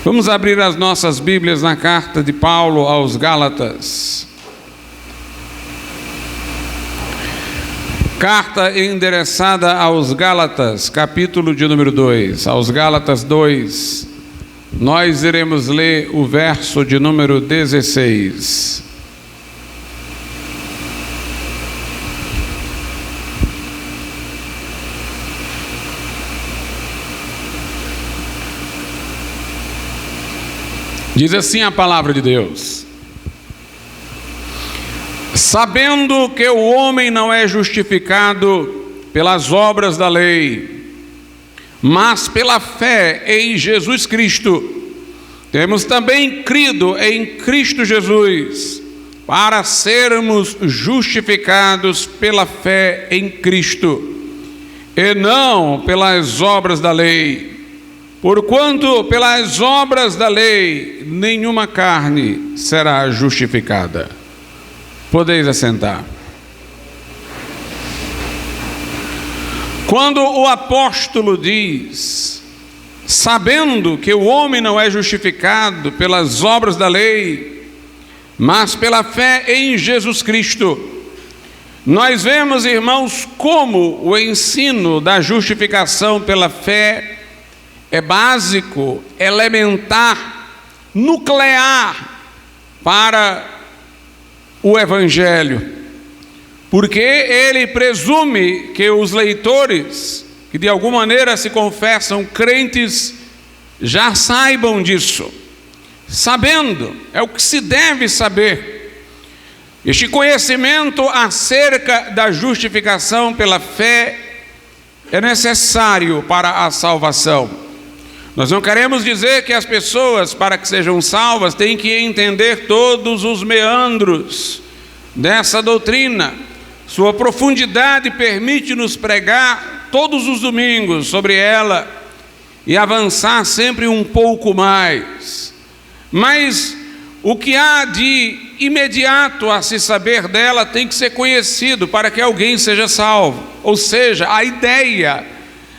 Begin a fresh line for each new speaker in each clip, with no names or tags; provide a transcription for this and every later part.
Vamos abrir as nossas Bíblias na carta de Paulo aos Gálatas. Carta endereçada aos Gálatas, capítulo de número 2. Aos Gálatas 2, nós iremos ler o verso de número 16. Diz assim a palavra de Deus: sabendo que o homem não é justificado pelas obras da lei, mas pela fé em Jesus Cristo, temos também crido em Cristo Jesus, para sermos justificados pela fé em Cristo, e não pelas obras da lei. Porquanto pelas obras da lei nenhuma carne será justificada. Podeis assentar. Quando o apóstolo diz, sabendo que o homem não é justificado pelas obras da lei, mas pela fé em Jesus Cristo, nós vemos, irmãos, como o ensino da justificação pela fé é básico, elementar, nuclear para o Evangelho, porque ele presume que os leitores, que de alguma maneira se confessam crentes, já saibam disso. Sabendo, é o que se deve saber. Este conhecimento acerca da justificação pela fé é necessário para a salvação. Nós não queremos dizer que as pessoas, para que sejam salvas, têm que entender todos os meandros dessa doutrina. Sua profundidade permite-nos pregar todos os domingos sobre ela e avançar sempre um pouco mais. Mas o que há de imediato a se saber dela tem que ser conhecido para que alguém seja salvo. Ou seja, a ideia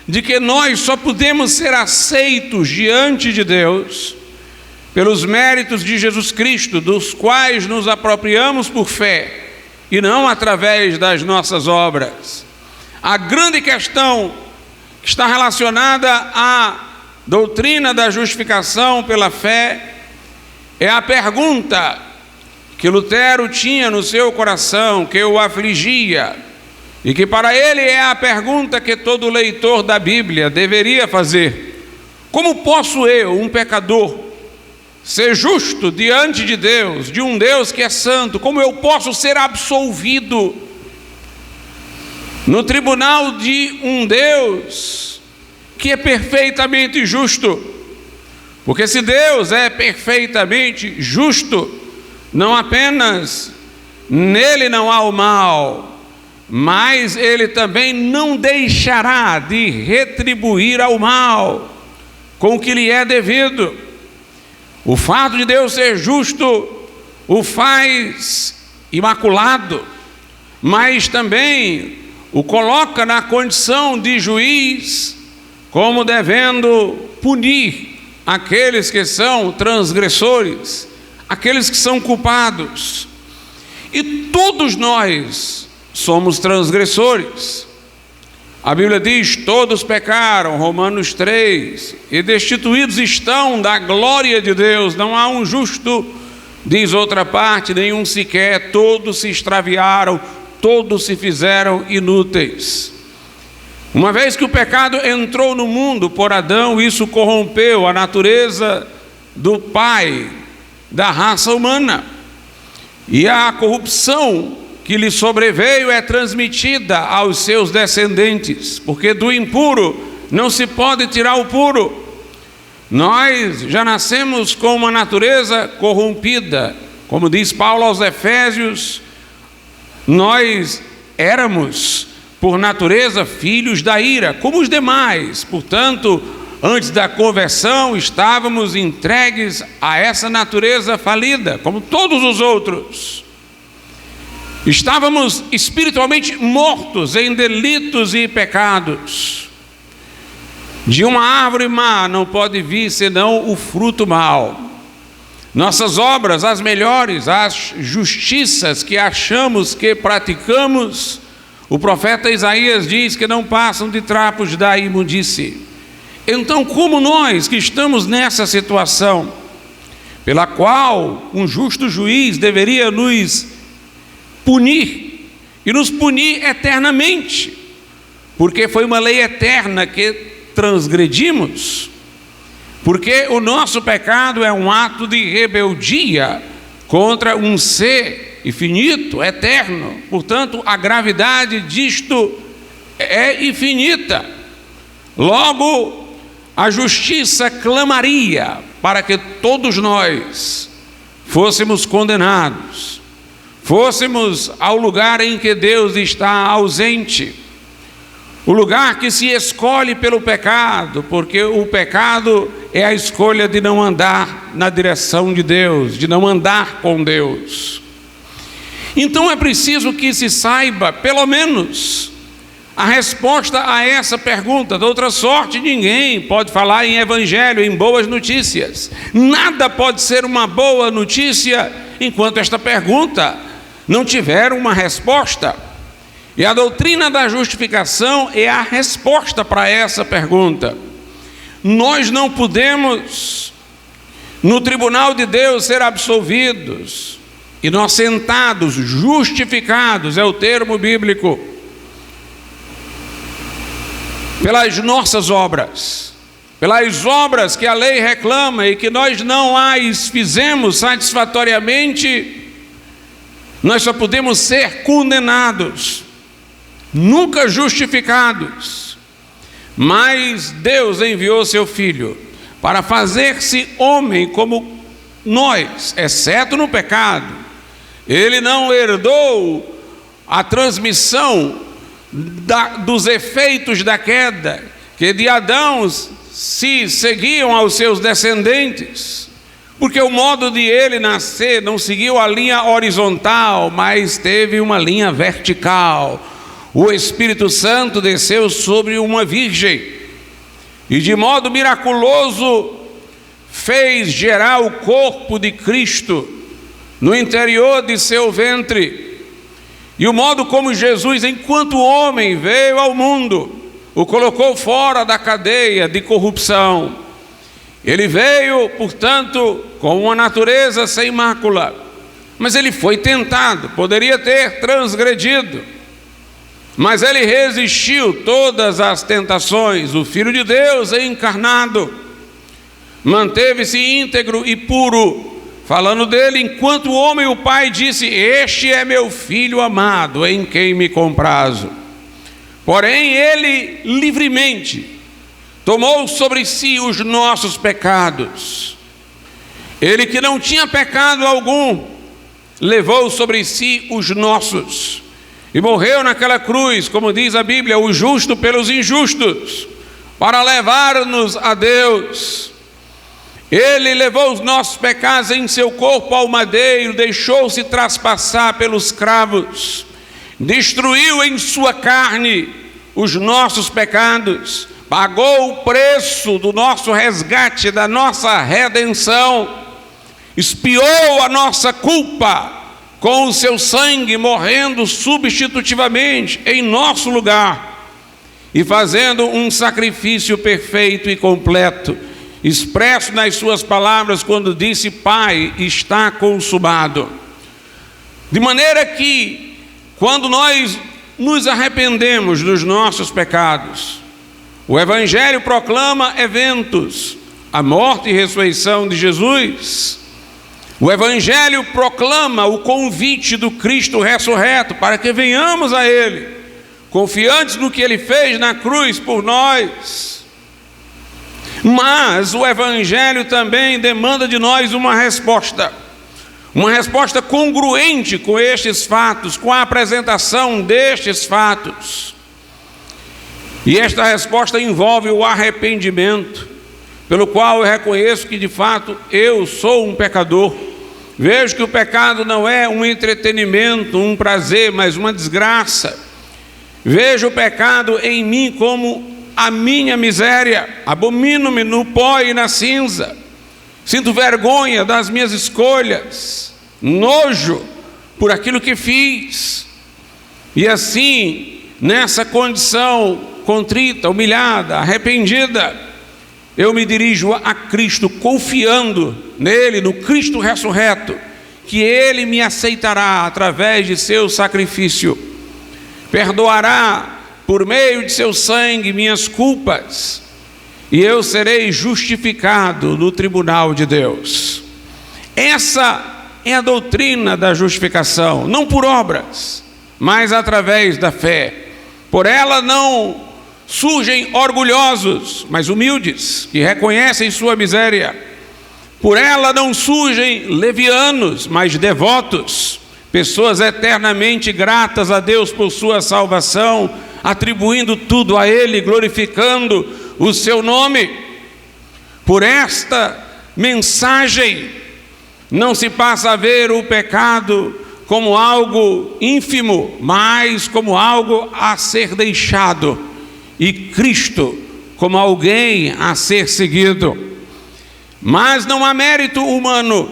de que nós só podemos ser aceitos diante de Deus pelos méritos de Jesus Cristo, dos quais nos apropriamos por fé e não através das nossas obras. A grande questão que está relacionada à doutrina da justificação pela fé é a pergunta que Lutero tinha no seu coração, que o afligia, e que para ele é a pergunta que todo leitor da Bíblia deveria fazer: como posso eu, um pecador, ser justo diante de Deus, de um Deus que é santo? Como eu posso ser absolvido no tribunal de um Deus que é perfeitamente justo? Porque se Deus é perfeitamente justo, não apenas nele não há o mal, mas ele também não deixará de retribuir ao mal com o que lhe é devido. O fato de Deus ser justo o faz imaculado, mas também o coloca na condição de juiz, como devendo punir aqueles que são transgressores, aqueles que são culpados. E todos nós somos transgressores. A Bíblia diz: todos pecaram, Romanos 3, e destituídos estão da glória de Deus. Não há um justo, diz outra parte, nenhum sequer. Todos se extraviaram, todos se fizeram inúteis. Uma vez que o pecado entrou no mundo por Adão, isso corrompeu a natureza do pai da raça humana, e a corrupção que lhe sobreveio é transmitida aos seus descendentes, porque do impuro não se pode tirar o puro. Nós já nascemos com uma natureza corrompida, como diz Paulo aos Efésios. Nós éramos, por natureza, filhos da ira, como os demais. Portanto, antes da conversão, estávamos entregues a essa natureza falida, como todos os outros. Estávamos espiritualmente mortos em delitos e pecados. De uma árvore má não pode vir senão o fruto mau. Nossas obras, as melhores, as justiças que achamos que praticamos, o profeta Isaías diz que não passam de trapos da imundície. Então, como nós que estamos nessa situação, pela qual um justo juiz deveria nos punir, e nos punir eternamente, porque foi uma lei eterna que transgredimos, porque o nosso pecado é um ato de rebeldia contra um ser infinito, eterno. Portanto, a gravidade disto é infinita. Logo, a justiça clamaria para que todos nós fôssemos condenados, fôssemos ao lugar em que Deus está ausente, o lugar que se escolhe pelo pecado, porque o pecado é a escolha de não andar na direção de Deus, de não andar com Deus. Então é preciso que se saiba, pelo menos, a resposta a essa pergunta. De outra sorte, ninguém pode falar em evangelho, em boas notícias. Nada pode ser uma boa notícia enquanto esta pergunta não tiver uma resposta. E a doutrina da justificação é a resposta para essa pergunta. Nós não podemos, no tribunal de Deus, ser absolvidos, inocentados, justificados, é o termo bíblico, pelas nossas obras, pelas obras que a lei reclama e que nós não as fizemos satisfatoriamente. Nós só podemos ser condenados, nunca justificados. Mas Deus enviou seu Filho para fazer-se homem como nós, exceto no pecado. Ele não herdou a transmissão dos efeitos da queda, que de Adão se seguiam aos seus descendentes, porque o modo de ele nascer não seguiu a linha horizontal, mas teve uma linha vertical. O Espírito Santo desceu sobre uma virgem e de modo miraculoso fez gerar o corpo de Cristo no interior de seu ventre. E o modo como Jesus, enquanto homem, veio ao mundo, o colocou fora da cadeia de corrupção. Ele veio, portanto, com uma natureza sem mácula, mas ele foi tentado, poderia ter transgredido, mas ele resistiu todas as tentações. O Filho de Deus encarnado manteve-se íntegro e puro. Falando dele, enquanto homem, o Pai disse: este é meu Filho amado, em quem me comprazo. Porém, ele livremente tomou sobre si os nossos pecados. Ele que não tinha pecado algum, levou sobre si os nossos. E morreu naquela cruz, como diz a Bíblia, o justo pelos injustos, para levar-nos a Deus. Ele levou os nossos pecados em seu corpo ao madeiro, deixou-se traspassar pelos cravos, destruiu em sua carne os nossos pecados, pagou o preço do nosso resgate, da nossa redenção, expiou a nossa culpa com o seu sangue, morrendo substitutivamente em nosso lugar e fazendo um sacrifício perfeito e completo, expresso nas suas palavras quando disse: Pai, está consumado. De maneira que, quando nós nos arrependemos dos nossos pecados, o Evangelho proclama eventos, a morte e ressurreição de Jesus. O Evangelho proclama o convite do Cristo ressurreto para que venhamos a Ele, confiantes no que Ele fez na cruz por nós. Mas o Evangelho também demanda de nós uma resposta congruente com estes fatos, com a apresentação destes fatos. E esta resposta envolve o arrependimento, pelo qual eu reconheço que de fato eu sou um pecador. Vejo que o pecado não é um entretenimento, um prazer, mas uma desgraça. Vejo o pecado em mim como a minha miséria, abomino-me no pó e na cinza, sinto vergonha das minhas escolhas, nojo por aquilo que fiz. E assim, nessa condição contrita, humilhada, arrependida, eu me dirijo a Cristo, confiando nele, no Cristo ressurreto, que ele me aceitará através de seu sacrifício, perdoará por meio de seu sangue minhas culpas, e eu serei justificado no tribunal de Deus. Essa é a doutrina da justificação, não por obras, mas através da fé. Por ela não surgem orgulhosos, mas humildes, que reconhecem sua miséria. Por ela não surgem levianos, mas devotos, pessoas eternamente gratas a Deus por sua salvação, atribuindo tudo a Ele, glorificando o seu nome. Por esta mensagem não se passa a ver o pecado como algo ínfimo, mas como algo a ser deixado, e Cristo como alguém a ser seguido. Mas não há mérito humano.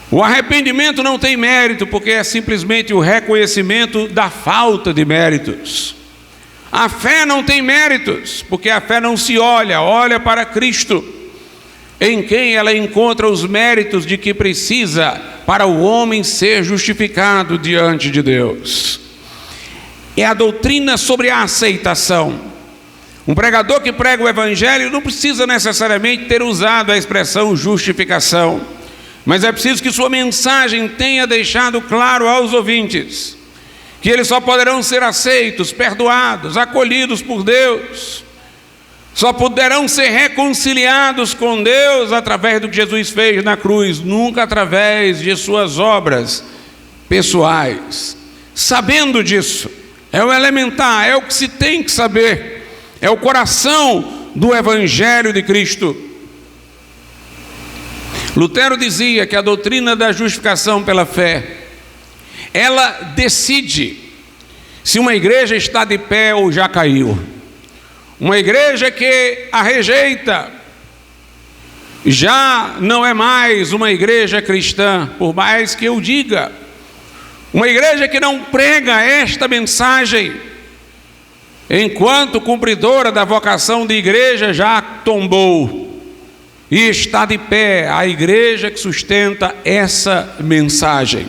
O arrependimento não tem mérito, porque é simplesmente o reconhecimento da falta de méritos. A fé não tem méritos, porque a fé não se olha para Cristo, em quem ela encontra os méritos de que precisa para o homem ser justificado diante de Deus. É a doutrina sobre a aceitação. Um pregador que prega o Evangelho não precisa necessariamente ter usado a expressão justificação, mas é preciso que sua mensagem tenha deixado claro aos ouvintes que eles só poderão ser aceitos, perdoados, acolhidos por Deus, só poderão ser reconciliados com Deus através do que Jesus fez na cruz, nunca através de suas obras pessoais. Sabendo disso, é o elementar, é o que se tem que saber, é o coração do Evangelho de Cristo. Lutero dizia que a doutrina da justificação pela fé, ela decide se uma igreja está de pé ou já caiu. Uma igreja que a rejeita já não é mais uma igreja cristã, por mais que eu diga. Uma igreja que não prega esta mensagem, enquanto cumpridora da vocação de igreja, já tombou. E está de pé a igreja que sustenta essa mensagem.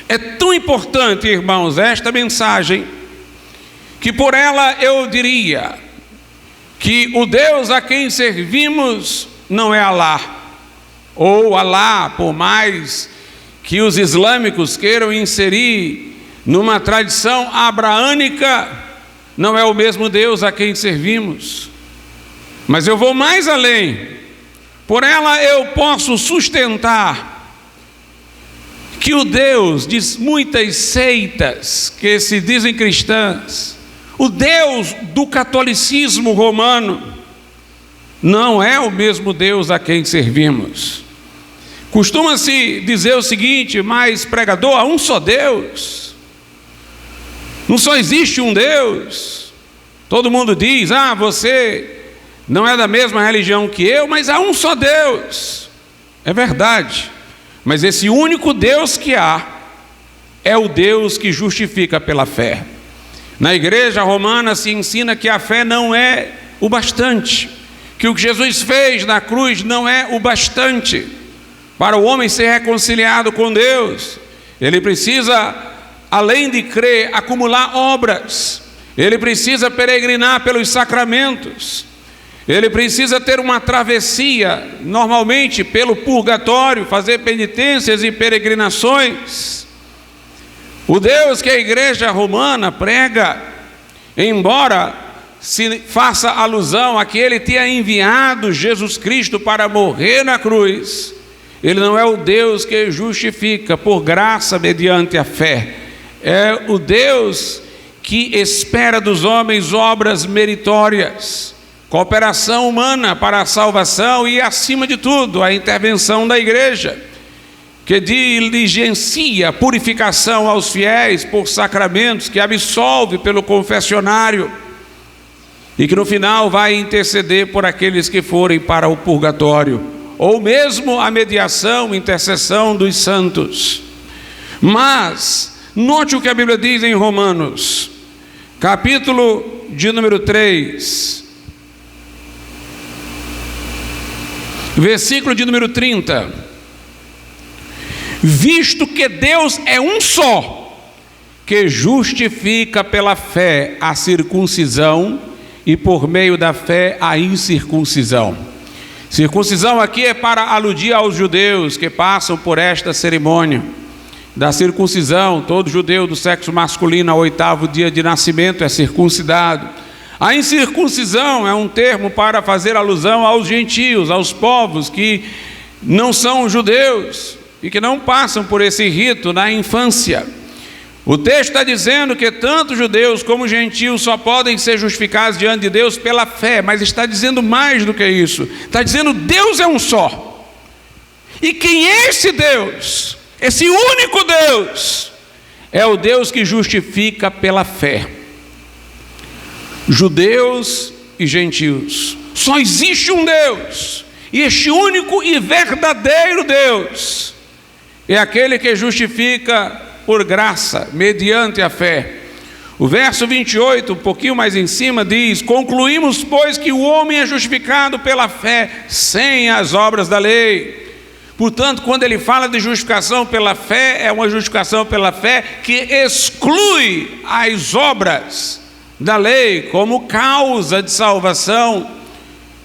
É tão importante, irmãos, esta mensagem, que por ela eu diria que o Deus a quem servimos não é Alá, ou Alá, por mais que os islâmicos queiram inserir numa tradição abraânica, não é o mesmo Deus a quem servimos. Mas eu vou mais além. Por ela eu posso sustentar que o Deus de muitas seitas que se dizem cristãs, o Deus do catolicismo romano, não é o mesmo Deus a quem servimos. Costuma-se dizer o seguinte: mas pregador, há um só Deus, não só existe um Deus. Todo mundo diz: você não é da mesma religião que eu, mas há um só Deus. É verdade, mas esse único Deus que há é o Deus que justifica pela fé. Na igreja romana se ensina que a fé não é o bastante, que o que Jesus fez na cruz não é o bastante para o homem ser reconciliado com Deus. Ele precisa, além de crer, acumular obras. Ele precisa peregrinar pelos sacramentos. Ele precisa ter uma travessia, normalmente pelo purgatório, fazer penitências e peregrinações. O Deus que a igreja romana prega, embora se faça alusão a que ele tenha enviado Jesus Cristo para morrer na cruz, ele não é o Deus que justifica por graça mediante a fé. É o Deus que espera dos homens obras meritórias, cooperação humana para a salvação e, acima de tudo, a intervenção da igreja, que diligencia a purificação aos fiéis por sacramentos, que absolve pelo confessionário. e que no final vai interceder por aqueles que forem para o purgatório, ou mesmo a mediação, intercessão dos santos. Mas note o que a Bíblia diz em Romanos, capítulo de número 3, versículo de número 30. Visto que Deus é um só, que justifica pela fé a circuncisão e por meio da fé a incircuncisão. Circuncisão aqui é para aludir aos judeus que passam por esta cerimônia da circuncisão. Todo judeu do sexo masculino ao 8º dia de nascimento é circuncidado. A incircuncisão é um termo para fazer alusão aos gentios, aos povos que não são judeus e que não passam por esse rito na infância. O texto está dizendo que tanto judeus como gentios só podem ser justificados diante de Deus pela fé, mas está dizendo mais do que isso. Está dizendo Deus é um só. E quem é esse Deus? Esse único Deus é o Deus que justifica pela fé. Judeus e gentios. Só existe um Deus. E este único e verdadeiro Deus é aquele que justifica por graça, mediante a fé. O verso 28, um pouquinho mais em cima, diz: concluímos, pois, que o homem é justificado pela fé, sem as obras da lei. Portanto, quando ele fala de justificação pela fé, é uma justificação pela fé que exclui as obras da lei como causa de salvação.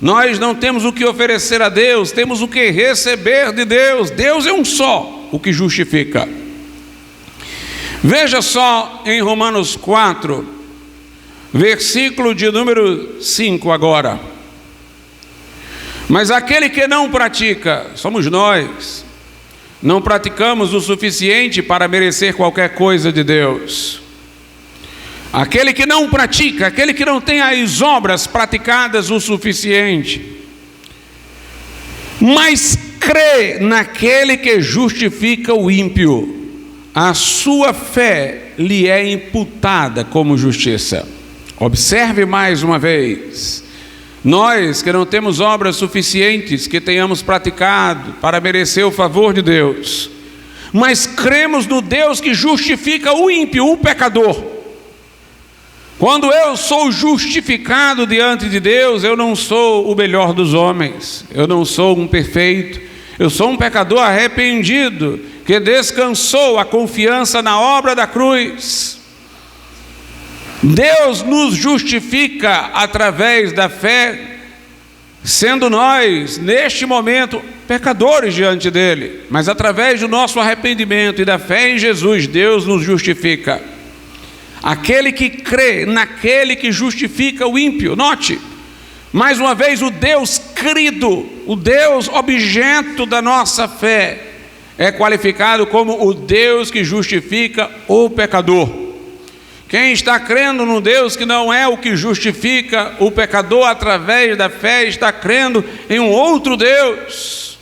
Nós não temos o que oferecer a Deus, temos o que receber de Deus. Deus é um só, o que justifica. Veja só em Romanos 4, versículo de número 5 agora. Mas aquele que não pratica, somos nós, não praticamos o suficiente para merecer qualquer coisa de Deus. Aquele que não pratica, aquele que não tem as obras praticadas o suficiente, mas crê naquele que justifica o ímpio, a sua fé lhe é imputada como justiça. Observe mais uma vez. Nós que não temos obras suficientes que tenhamos praticado para merecer o favor de Deus, mas cremos no Deus que justifica o ímpio, o pecador. Quando eu sou justificado diante de Deus, eu não sou o melhor dos homens, eu não sou um perfeito, eu sou um pecador arrependido, que descansou a confiança na obra da cruz. Deus nos justifica através da fé, sendo nós, neste momento, pecadores diante dele, mas através do nosso arrependimento e da fé em Jesus, Deus nos justifica. Aquele que crê naquele que justifica o ímpio. Note, mais uma vez, o Deus crido, o Deus objeto da nossa fé, é qualificado como o Deus que justifica o pecador. Quem está crendo no Deus que não é o que justifica o pecador através da fé, está crendo em um outro Deus.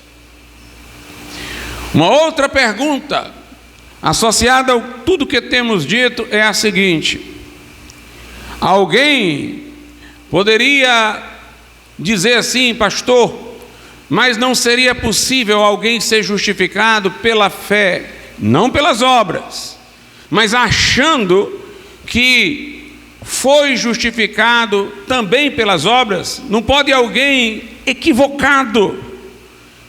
Uma outra pergunta associada a tudo que temos dito é a seguinte: alguém poderia dizer assim, pastor, mas não seria possível alguém ser justificado pela fé, não pelas obras, mas achando que foi justificado também pelas obras? Não pode alguém equivocado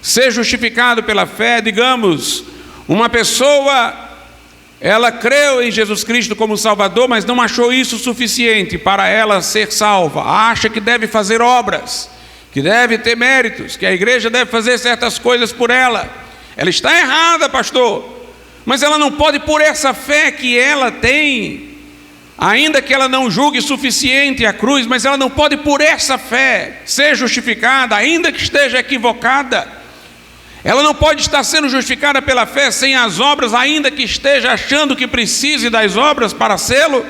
ser justificado pela fé? Digamos, uma pessoa, ela creu em Jesus Cristo como Salvador, mas não achou isso suficiente para ela ser salva. Acha que deve fazer obras, que deve ter méritos, que a igreja deve fazer certas coisas por ela. Ela está errada, pastor, mas ela não pode, por essa fé que ela tem, ainda que ela não julgue suficiente a cruz, mas ela não pode, por essa fé, ser justificada, ainda que esteja equivocada. Ela não pode estar sendo justificada pela fé sem as obras, ainda que esteja achando que precise das obras para sê-lo.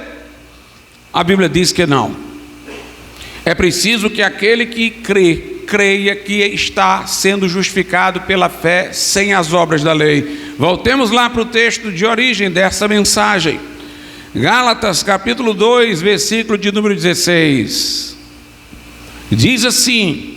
A Bíblia diz que não. É preciso que aquele que creia que está sendo justificado pela fé sem as obras da lei. Voltemos lá para o texto de origem dessa mensagem. Gálatas capítulo 2, versículo de número 16. Diz assim: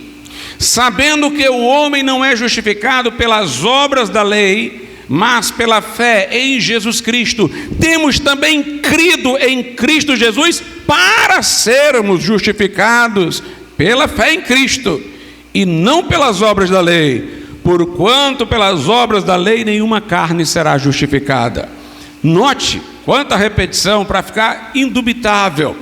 sabendo que o homem não é justificado pelas obras da lei, mas pela fé em Jesus Cristo, temos também crido em Cristo Jesus para sermos justificados pela fé em Cristo, e não pelas obras da lei, porquanto pelas obras da lei nenhuma carne será justificada. Note quanta repetição para ficar indubitável.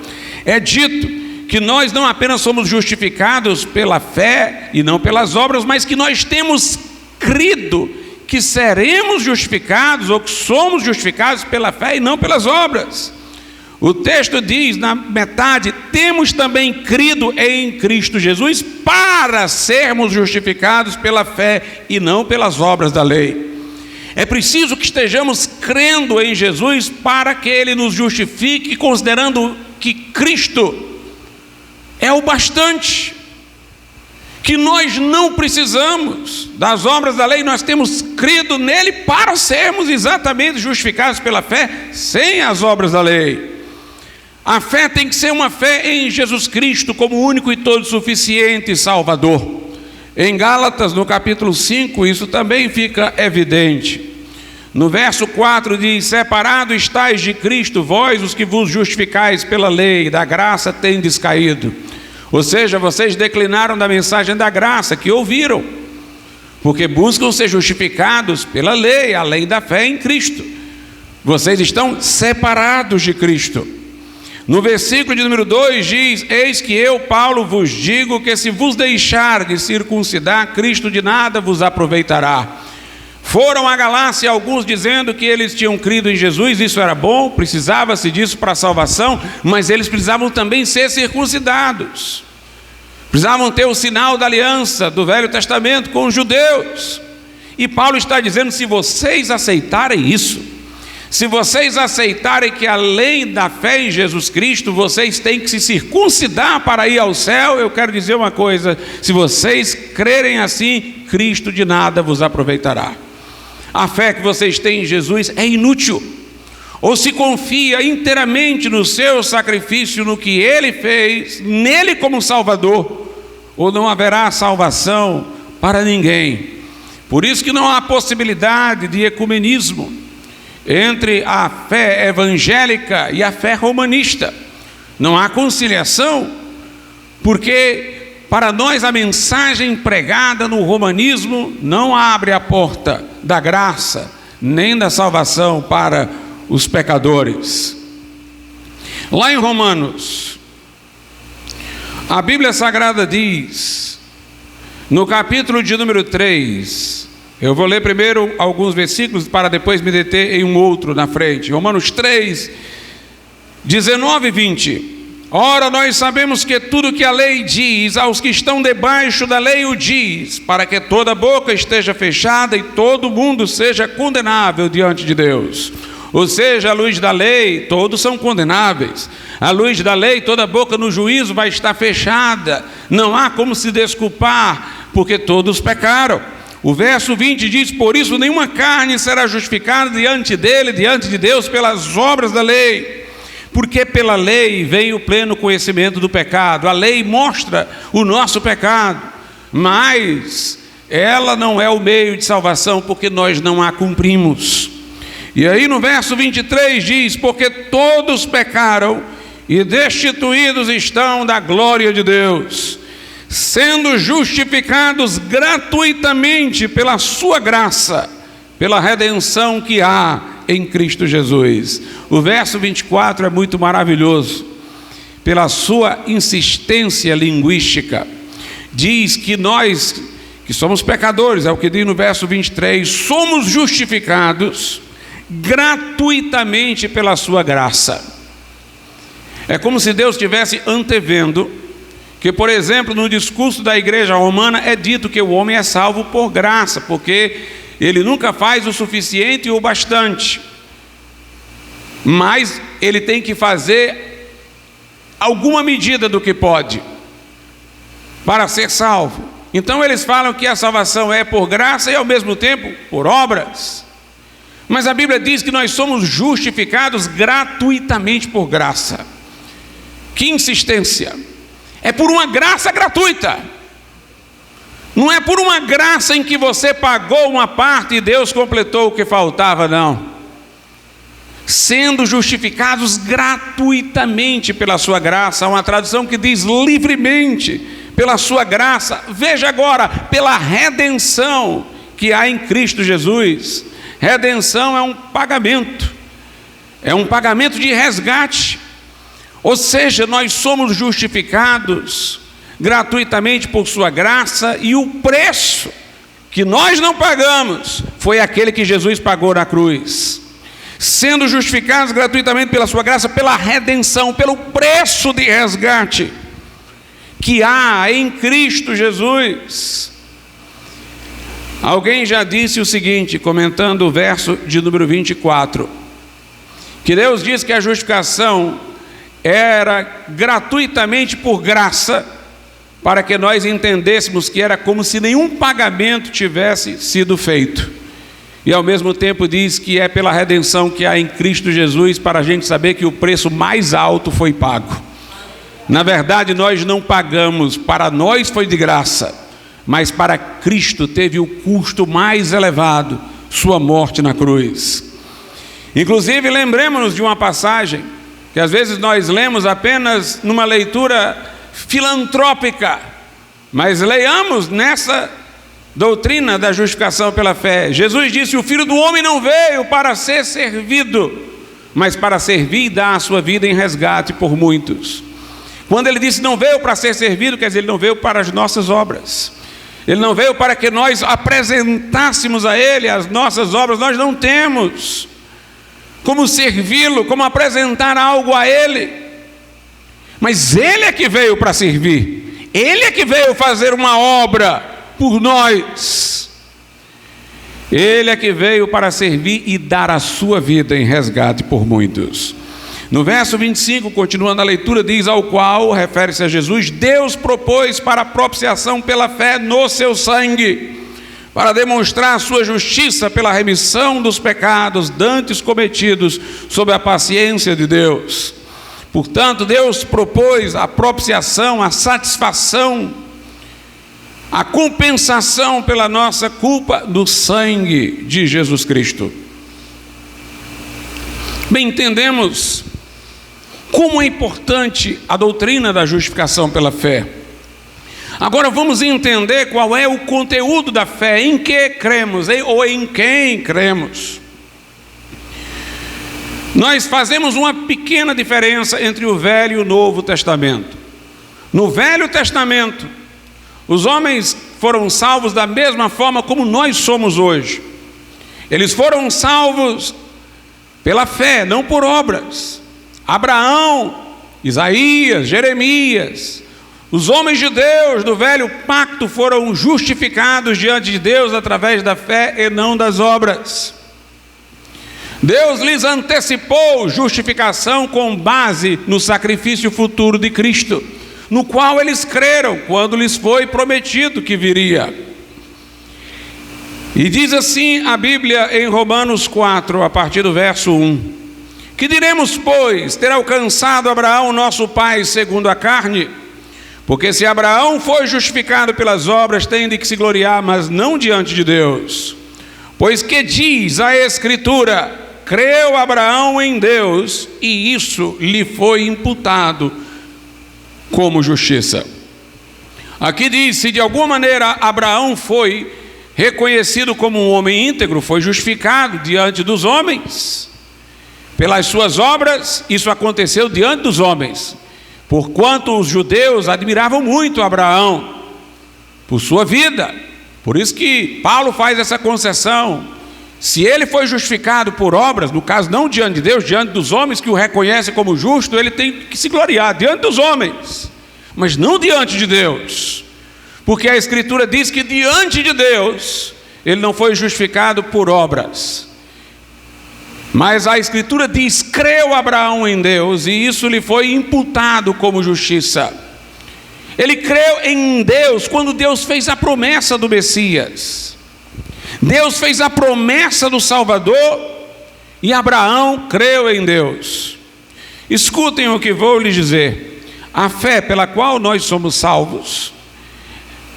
É dito que nós não apenas somos justificados pela fé e não pelas obras, mas que nós temos crido que seremos justificados, ou que somos justificados pela fé e não pelas obras. O texto diz na metade: temos também crido em Cristo Jesus para sermos justificados pela fé e não pelas obras da lei. É preciso que estejamos crendo em Jesus para que Ele nos justifique, considerando que Cristo é o bastante, que nós não precisamos das obras da lei, nós temos crido nele para sermos exatamente justificados pela fé, sem as obras da lei. A fé tem que ser uma fé em Jesus Cristo como único e todo suficiente Salvador. Em Gálatas, no capítulo 5, isso também fica evidente. No verso 4 diz: separado estáis de Cristo, vós os que vos justificais pela lei, da graça tendes caído. Ou seja, vocês declinaram da mensagem da graça que ouviram, porque buscam ser justificados pela lei, além da fé em Cristo. Vocês estão separados de Cristo. No versículo de número 2 diz: eis que eu, Paulo, vos digo que se vos deixar de circuncidar, Cristo de nada vos aproveitará. Foram à Galácia alguns dizendo que eles tinham crido em Jesus, isso era bom, precisava-se disso para a salvação, mas eles precisavam também ser circuncidados. Precisavam ter o sinal da aliança do Velho Testamento com os judeus. E Paulo está dizendo: se vocês aceitarem isso, se vocês aceitarem que além da fé em Jesus Cristo, vocês têm que se circuncidar para ir ao céu, eu quero dizer uma coisa: se vocês crerem assim, Cristo de nada vos aproveitará. A fé que vocês têm em Jesus é inútil. Ou se confia inteiramente no seu sacrifício, no que Ele fez, nele como Salvador, ou não haverá salvação para ninguém. Por isso que não há possibilidade de ecumenismo entre a fé evangélica e a fé romanista. Não há conciliação, porque para nós a mensagem pregada no romanismo não abre a porta da graça, nem da salvação para os pecadores. Lá em Romanos, a Bíblia Sagrada diz, no capítulo de número 3, eu vou ler primeiro alguns versículos para depois me deter em um outro na frente. Romanos 3, 19 e 20. Ora, nós sabemos que tudo que a lei diz, aos que estão debaixo da lei o diz, para que toda boca esteja fechada e todo mundo seja condenável diante de Deus. Ou seja, à luz da lei, todos são condenáveis. À luz da lei, toda boca no juízo vai estar fechada. Não há como se desculpar, porque todos pecaram. O verso 20 diz: por isso nenhuma carne será justificada diante dele, diante de Deus, pelas obras da lei. Porque pela lei vem o pleno conhecimento do pecado. A lei mostra o nosso pecado, mas ela não é o meio de salvação, porque nós não a cumprimos. E aí no verso 23 diz: porque todos pecaram e destituídos estão da glória de Deus, sendo justificados gratuitamente pela sua graça, pela redenção que há em Cristo Jesus. O verso 24 é muito maravilhoso, pela sua insistência linguística. Diz que nós, que somos pecadores, é o que diz no verso 23, somos justificados gratuitamente pela sua graça. É como se Deus estivesse antevendo que, por exemplo, no discurso da igreja romana é dito que o homem é salvo por graça, porque ele nunca faz o suficiente e o bastante, mas ele tem que fazer alguma medida do que pode para ser salvo. Então eles falam que a salvação é por graça e ao mesmo tempo por obras. Mas a Bíblia diz que nós somos justificados gratuitamente por graça. Que insistência! É por uma graça gratuita. Não é por uma graça em que você pagou uma parte e Deus completou o que faltava, não. Sendo justificados gratuitamente pela sua graça. Há uma tradução que diz livremente, pela sua graça. Veja agora, pela redenção que há em Cristo Jesus. Redenção é um pagamento de resgate. Ou seja, nós somos justificados gratuitamente por sua graça, e o preço que nós não pagamos foi aquele que Jesus pagou na cruz. Sendo justificados gratuitamente pela sua graça, pela redenção, pelo preço de resgate que há em Cristo Jesus. Alguém já disse o seguinte, comentando o verso de número 24, que Deus diz que a justificação era gratuitamente por graça, para que nós entendêssemos que era como se nenhum pagamento tivesse sido feito. E ao mesmo tempo diz que é pela redenção que há em Cristo Jesus, para a gente saber que o preço mais alto foi pago. Na verdade, nós não pagamos, para nós foi de graça, mas para Cristo teve o custo mais elevado, sua morte na cruz. Inclusive, lembremos-nos de uma passagem que às vezes nós lemos apenas numa leitura filantrópica, mas leiamos nessa doutrina da justificação pela fé. Jesus disse: o Filho do Homem não veio para ser servido, mas para servir e dar a sua vida em resgate por muitos. Quando ele disse não veio para ser servido, quer dizer, ele não veio para as nossas obras. Ele não veio para que nós apresentássemos a ele as nossas obras. Nós não temos como servi-lo, como apresentar algo a ele. Mas ele é que veio para servir. Ele é que veio fazer uma obra por nós. Ele é que veio para servir e dar a sua vida em resgate por muitos. No verso 25, continuando a leitura, diz: ao qual, refere-se a Jesus, Deus propôs para a propiciação pela fé no seu sangue, para demonstrar a sua justiça pela remissão dos pecados dantes cometidos sob a paciência de Deus. Portanto, Deus propôs a propiciação, a satisfação, a compensação pela nossa culpa do sangue de Jesus Cristo. Bem, entendemos como é importante a doutrina da justificação pela fé. Agora vamos entender qual é o conteúdo da fé, em que cremos, ou em quem cremos. Nós fazemos uma pequena diferença entre o Velho e o Novo Testamento. No Velho Testamento, os homens foram salvos da mesma forma como nós somos hoje. Eles foram salvos pela fé, não por obras. Abraão, Isaías, Jeremias, os homens de Deus do velho pacto foram justificados diante de Deus através da fé e não das obras. Deus lhes antecipou justificação com base no sacrifício futuro de Cristo, no qual eles creram quando lhes foi prometido que viria. E diz assim a Bíblia em Romanos 4, a partir do verso 1: que diremos, pois, ter alcançado Abraão, nosso pai, segundo a carne? Porque se Abraão foi justificado pelas obras, tem de que se gloriar, mas não diante de Deus. Pois que diz a Escritura: creu Abraão em Deus, e isso lhe foi imputado como justiça. Aqui diz: se de alguma maneira Abraão foi reconhecido como um homem íntegro, foi justificado diante dos homens, pelas suas obras, isso aconteceu diante dos homens, porquanto os judeus admiravam muito Abraão por sua vida. Por isso que Paulo faz essa concessão: se ele foi justificado por obras, no caso não diante de Deus, diante dos homens que o reconhecem como justo, ele tem que se gloriar diante dos homens, mas não diante de Deus, porque a Escritura diz que diante de Deus ele não foi justificado por obras. Mas a Escritura diz: creu Abraão em Deus, e isso lhe foi imputado como justiça. Ele creu em Deus quando Deus fez a promessa do Messias. Deus fez a promessa do Salvador e Abraão creu em Deus. Escutem o que vou lhes dizer: a fé pela qual nós somos salvos,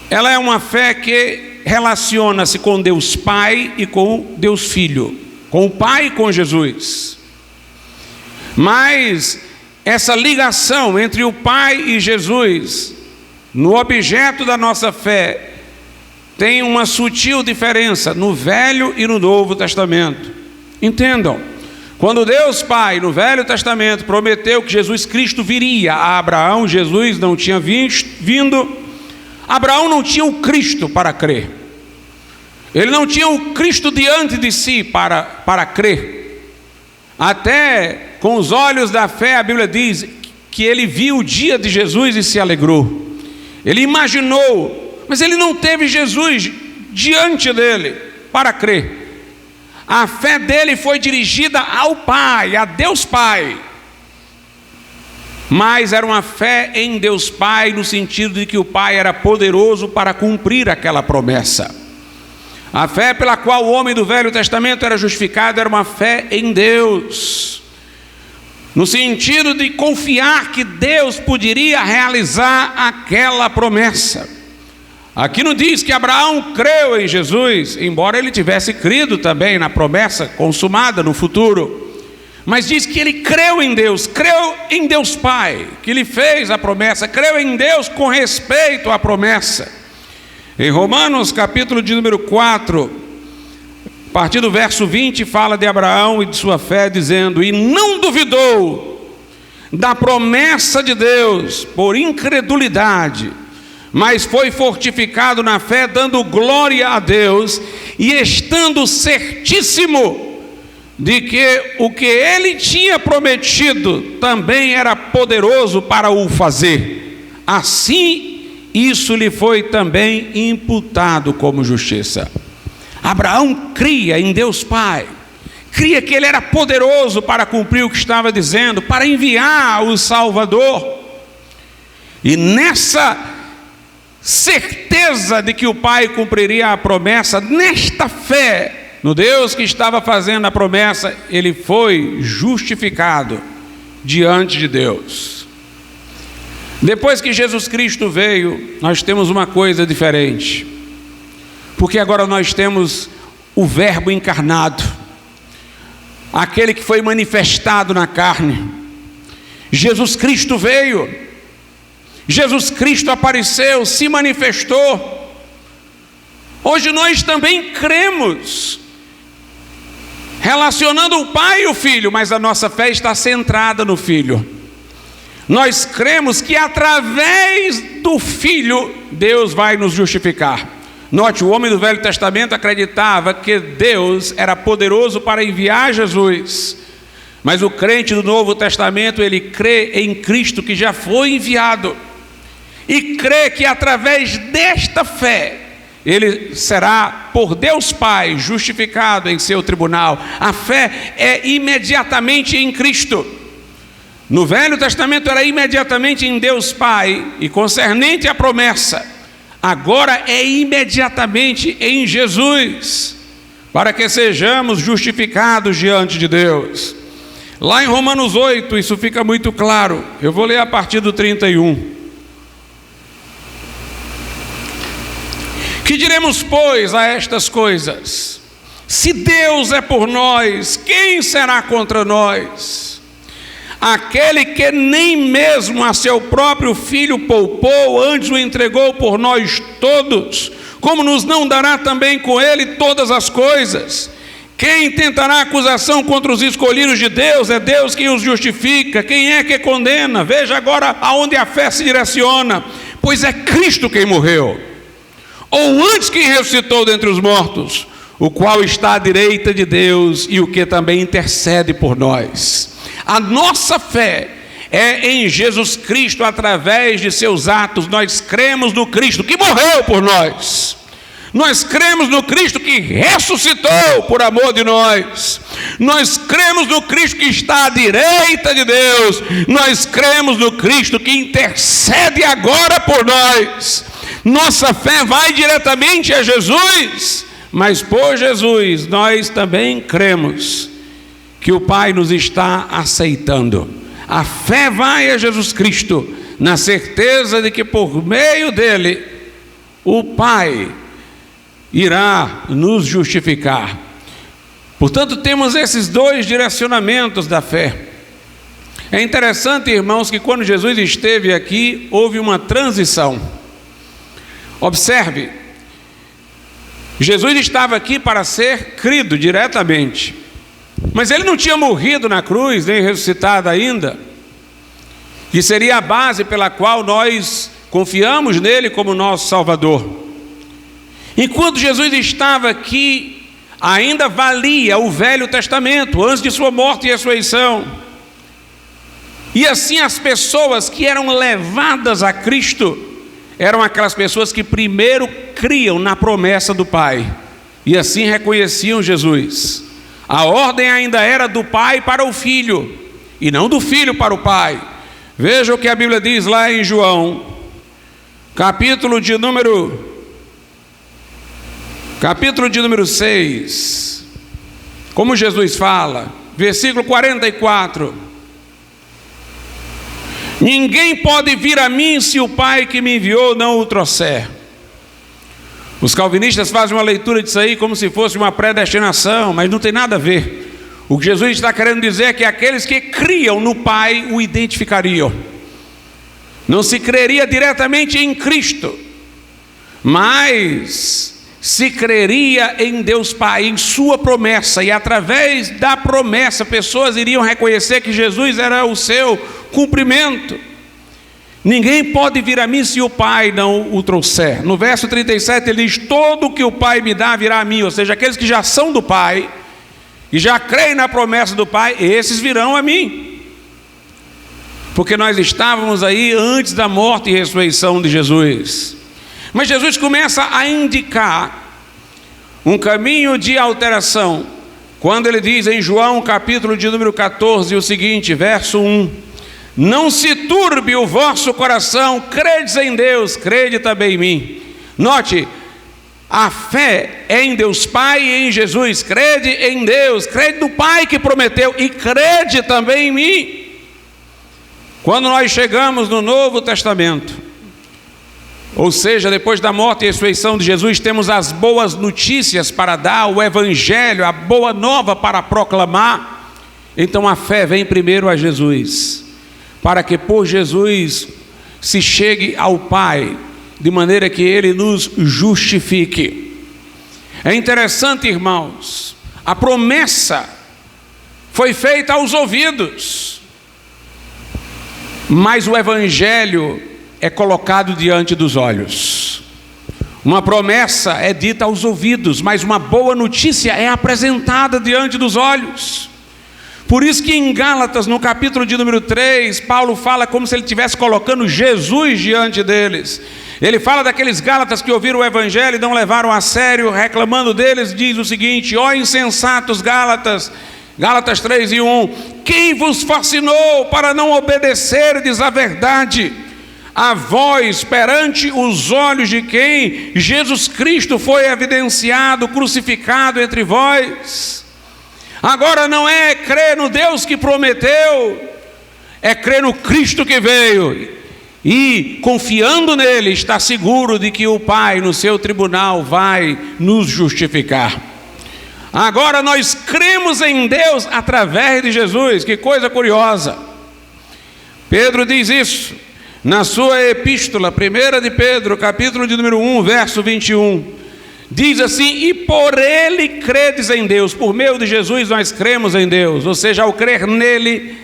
ela é uma fé que relaciona-se com Deus Pai e com Deus Filho, com o Pai e com Jesus. Mas essa ligação entre o Pai e Jesus, no objeto da nossa fé, tem uma sutil diferença no Velho e no Novo Testamento. Entendam, quando Deus Pai, no Velho Testamento, prometeu que Jesus Cristo viria a Abraão, Jesus não tinha vindo, Abraão não tinha o Cristo para crer. Ele não tinha o Cristo diante de si para crer. Até com os olhos da fé, a Bíblia diz que ele viu o dia de Jesus e se alegrou. Ele imaginou, mas ele não teve Jesus diante dele para crer. A fé dele foi dirigida ao Pai, a Deus Pai. Mas era uma fé em Deus Pai, no sentido de que o Pai era poderoso para cumprir aquela promessa. A fé pela qual o homem do Velho Testamento era justificado era uma fé em Deus, no sentido de confiar que Deus poderia realizar aquela promessa. Aqui não diz que Abraão creu em Jesus, embora ele tivesse crido também na promessa consumada no futuro, mas diz que ele creu em Deus Pai, que lhe fez a promessa, creu em Deus com respeito à promessa. Em Romanos capítulo de número 4, a partir do verso 20, fala de Abraão e de sua fé, dizendo: e não duvidou da promessa de Deus por incredulidade, mas foi fortificado na fé, dando glória a Deus, e estando certíssimo de que o que ele tinha prometido também era poderoso para o fazer. Assim, isso lhe foi também imputado como justiça. Abraão cria em Deus Pai, cria que ele era poderoso para cumprir o que estava dizendo, para enviar o Salvador. E nessa certeza de que o Pai cumpriria a promessa, nesta fé no Deus que estava fazendo a promessa, ele foi justificado diante de Deus. Depois que Jesus Cristo veio, nós temos uma coisa diferente, porque agora nós temos o Verbo encarnado, aquele que foi manifestado na carne. Jesus Cristo veio, Jesus Cristo apareceu, se manifestou. Hoje nós também cremos, relacionando o Pai e o Filho, mas a nossa fé está centrada no Filho. Nós cremos que através do Filho Deus vai nos justificar. Note, o homem do Velho Testamento acreditava que Deus era poderoso para enviar Jesus, mas o crente do Novo Testamento, ele crê em Cristo que já foi enviado, e crê que através desta fé ele será por Deus Pai justificado em seu tribunal. A fé é imediatamente em Cristo. No Velho Testamento era imediatamente em Deus Pai e concernente à promessa. Agora é imediatamente em Jesus, para que sejamos justificados diante de Deus. Lá em Romanos 8 isso fica muito claro. Eu vou ler a partir do 31. Que diremos, pois, a estas coisas? Se Deus é por nós, quem será contra nós? Aquele que nem mesmo a seu próprio Filho poupou, antes o entregou por nós todos, como nos não dará também com ele todas as coisas? Quem tentará acusação contra os escolhidos de Deus? É Deus quem os justifica. Quem é que condena? Veja agora aonde a fé se direciona. Pois é Cristo quem morreu, ou antes quem ressuscitou dentre os mortos, o qual está à direita de Deus e o que também intercede por nós. A nossa fé é em Jesus Cristo, através de seus atos. Nós cremos no Cristo que morreu por nós. Nós cremos no Cristo que ressuscitou por amor de nós. Nós cremos no Cristo que está à direita de Deus. Nós cremos no Cristo que intercede agora por nós. Nossa fé vai diretamente a Jesus, mas por Jesus nós também cremos que o Pai nos está aceitando. A fé vai a Jesus Cristo na certeza de que por meio dele o Pai irá nos justificar. Portanto, temos esses dois direcionamentos da fé. É interessante, irmãos, que quando Jesus esteve aqui, houve uma transição. Observe, Jesus estava aqui para ser crido diretamente, mas ele não tinha morrido na cruz, nem ressuscitado ainda, que seria a base pela qual nós confiamos nele como nosso Salvador. Enquanto Jesus estava aqui, ainda valia o Velho Testamento, antes de sua morte e ressurreição. E assim as pessoas que eram levadas a Cristo eram aquelas pessoas que primeiro criam na promessa do Pai, e assim reconheciam Jesus. A ordem ainda era do Pai para o Filho, e não do Filho para o Pai. Veja o que a Bíblia diz lá em João, capítulo de número 6, como Jesus fala, versículo 44: ninguém pode vir a mim se o Pai que me enviou não o trouxer. Os calvinistas fazem uma leitura disso aí como se fosse uma predestinação, mas não tem nada a ver. O que Jesus está querendo dizer é que aqueles que criam no Pai o identificariam. Não se creria diretamente em Cristo, mas se creria em Deus Pai, em sua promessa, e através da promessa pessoas iriam reconhecer que Jesus era o seu cumprimento. Ninguém pode vir a mim se o Pai não o trouxer. No verso 37 ele diz: todo o que o Pai me dá virá a mim. Ou seja, aqueles que já são do Pai e já creem na promessa do Pai, esses virão a mim. Porque nós estávamos aí antes da morte e ressurreição de Jesus. Mas Jesus começa a indicar um caminho de alteração, quando ele diz em João capítulo de número 14 o seguinte, verso 1: não se turbe o vosso coração, credes em Deus, crede também em mim. Note, a fé é em Deus Pai e em Jesus. Crede em Deus, crede no Pai que prometeu, e crede também em mim. Quando nós chegamos no Novo Testamento, ou seja, depois da morte e ressurreição de Jesus, temos as boas notícias para dar, o Evangelho, a boa nova para proclamar. Então a fé vem primeiro a Jesus, para que por Jesus se chegue ao Pai, de maneira que Ele nos justifique. É interessante, irmãos, a promessa foi feita aos ouvidos, mas o Evangelho é colocado diante dos olhos. Uma promessa é dita aos ouvidos, mas uma boa notícia é apresentada diante dos olhos. Por isso que em Gálatas, no capítulo de número 3, Paulo fala como se ele estivesse colocando Jesus diante deles. Ele fala daqueles Gálatas que ouviram o Evangelho e não levaram a sério, reclamando deles, diz o seguinte: ó insensatos Gálatas, Gálatas 3:1, quem vos fascinou para não obedecerdes à verdade? A vós, perante os olhos de quem Jesus Cristo foi evidenciado, crucificado entre vós. Agora não é crer no Deus que prometeu, é crer no Cristo que veio, e confiando nele, está seguro de que o Pai no seu tribunal vai nos justificar. Agora nós cremos em Deus através de Jesus. Que coisa curiosa. Pedro diz isso na sua epístola, 1 de Pedro, capítulo de número 1, verso 21. Diz assim: e por ele credes em Deus. Por meio de Jesus nós cremos em Deus. Ou seja, ao crer nele,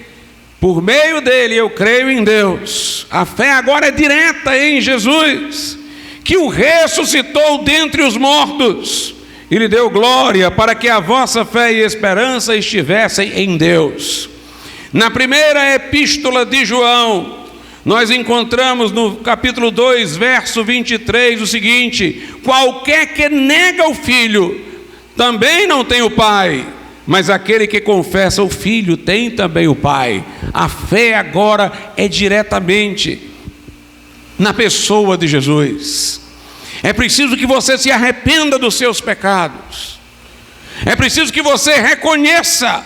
por meio dele eu creio em Deus. A fé agora é direta em Jesus, que o ressuscitou dentre os mortos e lhe deu glória, para que a vossa fé e esperança estivessem em Deus. Na primeira epístola de João, nós encontramos no capítulo 2, verso 23, o seguinte: qualquer que nega o Filho, também não tem o Pai, mas aquele que confessa o Filho, tem também o Pai. A fé agora é diretamente na pessoa de Jesus. É preciso que você se arrependa dos seus pecados. É preciso que você reconheça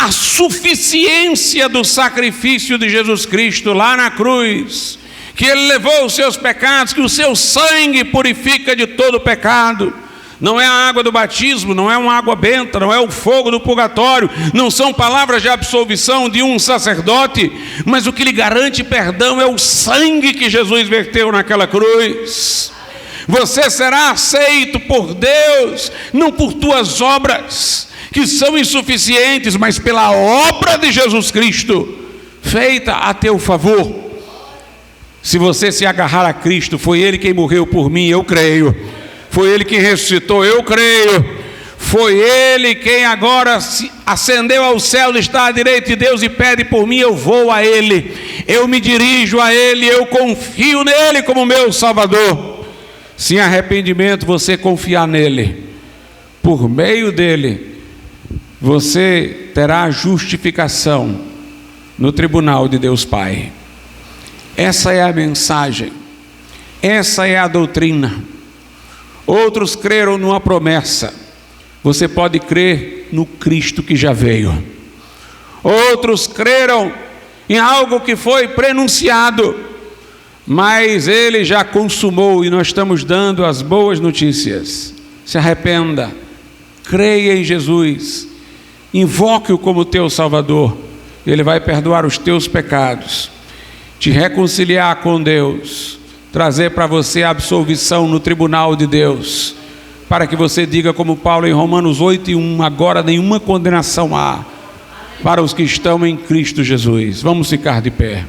a suficiência do sacrifício de Jesus Cristo lá na cruz, que Ele levou os seus pecados, que o seu sangue purifica de todo pecado. Não é a água do batismo, não é uma água benta, não é o fogo do purgatório, não são palavras de absolvição de um sacerdote, mas o que lhe garante perdão é o sangue que Jesus verteu naquela cruz. Você será aceito por Deus, não por tuas obras, que são insuficientes, mas pela obra de Jesus Cristo, feita a teu favor. Se você se agarrar a Cristo, foi Ele quem morreu por mim, eu creio. Foi Ele quem ressuscitou, eu creio. Foi Ele quem agora se ascendeu ao céu, está à direita de Deus e pede por mim, eu vou a Ele. Eu me dirijo a Ele, eu confio nele como meu Salvador. Se em arrependimento você confiar nele, por meio dele, você terá justificação no tribunal de Deus Pai. Essa é a mensagem, essa é a doutrina. Outros creram numa promessa, você pode crer no Cristo que já veio. Outros creram em algo que foi prenunciado, mas Ele já consumou, e nós estamos dando as boas notícias. Se arrependa, creia em Jesus, invoque-o como teu Salvador, Ele vai perdoar os teus pecados, te reconciliar com Deus, trazer para você a absolvição no tribunal de Deus, para que você diga como Paulo em Romanos 8:1, agora nenhuma condenação há para os que estão em Cristo Jesus. Vamos ficar de pé.